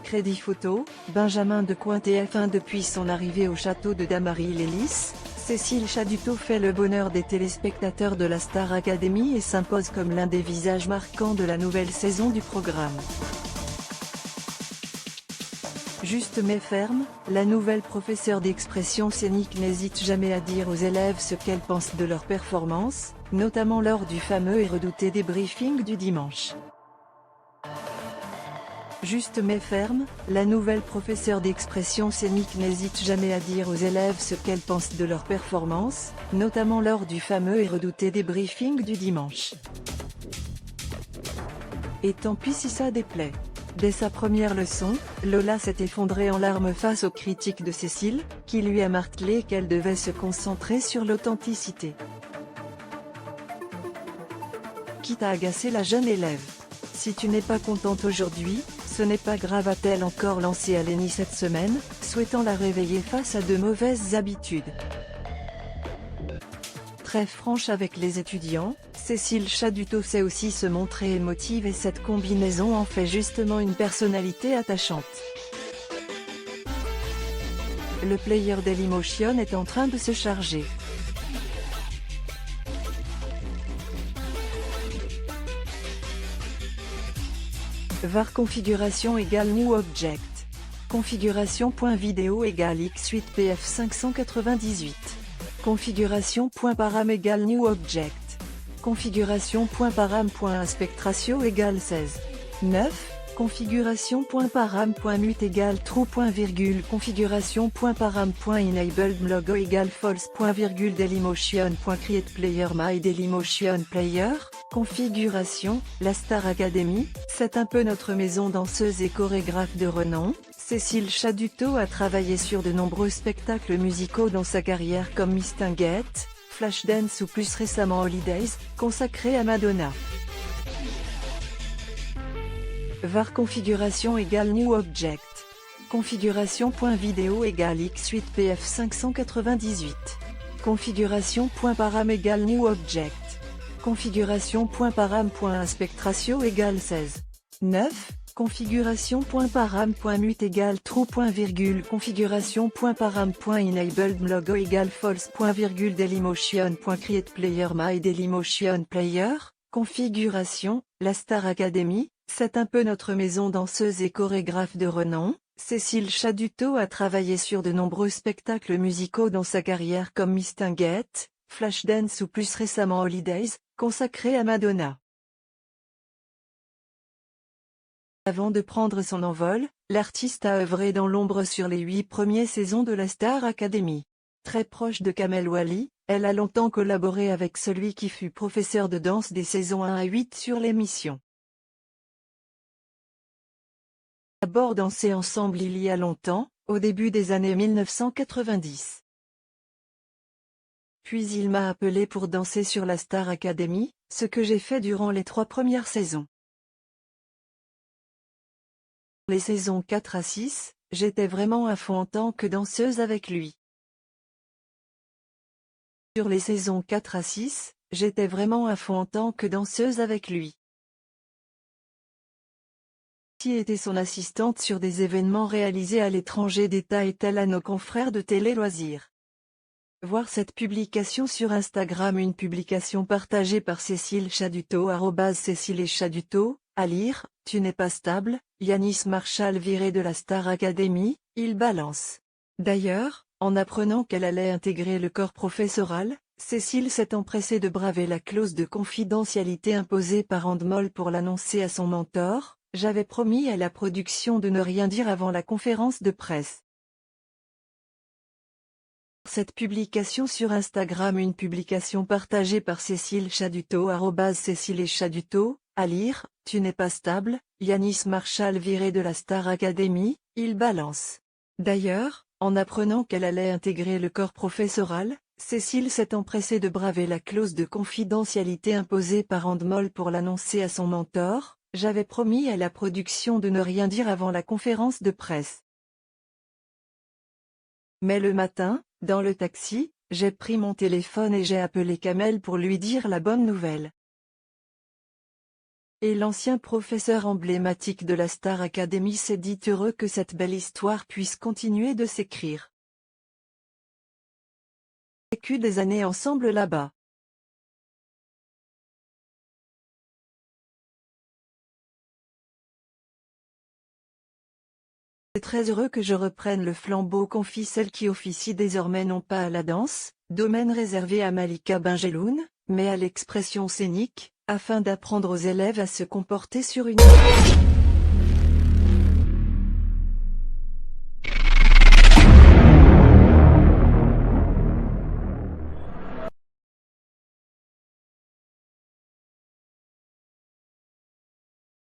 Crédit Photo, Benjamin de Coin TF1. Depuis son arrivée au château de Damary-les-Lys, Cécile Chaduteau fait le bonheur des téléspectateurs de la Star Academy et s'impose comme l'un des visages marquants de la nouvelle saison du programme. Juste mais ferme, la nouvelle professeure d'expression scénique n'hésite jamais à dire aux élèves ce qu'elle pense de leur performance, notamment lors du fameux et redouté débriefing du dimanche. Juste mais ferme, la nouvelle professeure d'expression scénique n'hésite jamais à dire aux élèves ce qu'elle pense de leur performance, notamment lors du fameux et redouté débriefing du dimanche. Et tant pis si ça déplaît. Dès sa première leçon, Lola s'est effondrée en larmes face aux critiques de Cécile, qui lui a martelé qu'elle devait se concentrer sur l'authenticité. Quitte à agacer la jeune élève. Si tu n'es pas contente aujourd'hui, ce n'est pas grave, a-t-elle encore lancé à Lenny cette semaine, souhaitant la réveiller face à de mauvaises habitudes. Très franche avec les étudiants, Cécile Chaduteau sait aussi se montrer émotive et cette combinaison en fait justement une personnalité attachante. Le player Dailymotion est en train de se charger. var configuration égale new object. Configuration.video égale x8pf 598. Configuration.param égale new object. Configuration.param.aspect ratio égale 16. 9. Configuration.param.mute égale true. Configuration.param.enabled logo égale false. Dailymotion.create player my Dailymotion player. Configuration, la Star Academy, c'est un peu notre maison danseuse et chorégraphe de renom. Cécile Chaduteau a travaillé sur de nombreux spectacles musicaux dans sa carrière comme Miss Tinguette, Flashdance ou plus récemment Holidays, consacré à Madonna. var configuration égale new object. Configuration.video égale x8pf 598. Configuration.param égale new object. Configuration.param.aspect ratio égale 16. 9. Configuration.param.mute égale true. Configuration.param.enabled logo égale false. Dailymotion.create player my Dailymotion player. Configuration, la Star Academy, c'est un peu notre maison danseuse et chorégraphe de renom. Cécile Chaduteau a travaillé sur de nombreux spectacles musicaux dans sa carrière comme Miss Tinguette, Flashdance ou plus récemment Holidays, consacré à Madonna. Avant de prendre son envol, l'artiste a œuvré dans l'ombre sur les 8 premières saisons de la Star Academy. Très proche de Kamel Wally, elle a longtemps collaboré avec celui qui fut professeur de danse des saisons 1 à 8 sur l'émission. D'abord dansé ensemble il y a longtemps, au début des années 1990. Puis il m'a appelé pour danser sur la Star Academy, ce que j'ai fait durant les 3 premières saisons. Les saisons 4 à 6, j'étais vraiment à fond en tant que danseuse avec lui. Sur les saisons 4 à 6, j'étais vraiment à fond en tant que danseuse avec lui. Qui était son assistante sur des événements réalisés à l'étranger d'État et tel à nos confrères de Télé Loisirs. Voir cette publication sur Instagram, une publication partagée par Cécile Chaduteau @Cécile et Chaduteau, à lire, tu n'es pas stable, Yanis Marshall viré de la Star Academy, il balance. D'ailleurs, en apprenant qu'elle allait intégrer le corps professoral, Cécile s'est empressée de braver la clause de confidentialité imposée par Endemol pour l'annoncer à son mentor. J'avais promis à la production de ne rien dire avant la conférence de presse. Cette publication sur Instagram, une publication partagée par Cécile Chaduteau @Cécile et Chaduteau, à lire, tu n'es pas stable, Yanis Marshall viré de la Star Academy, il balance. D'ailleurs, en apprenant qu'elle allait intégrer le corps professoral, Cécile s'est empressée de braver la clause de confidentialité imposée par Endemol pour l'annoncer à son mentor. J'avais promis à la production de ne rien dire avant la conférence de presse. Mais le matin, dans le taxi, j'ai pris mon téléphone et j'ai appelé Kamel pour lui dire la bonne nouvelle. Et l'ancien professeur emblématique de la Star Academy s'est dit heureux que cette belle histoire puisse continuer de s'écrire. Vécu des années ensemble là-bas. C'est très heureux que je reprenne le flambeau, confie celle qui officie désormais non pas à la danse, domaine réservé à Malika Benjeloun, mais à l'expression scénique, afin d'apprendre aux élèves à se comporter sur une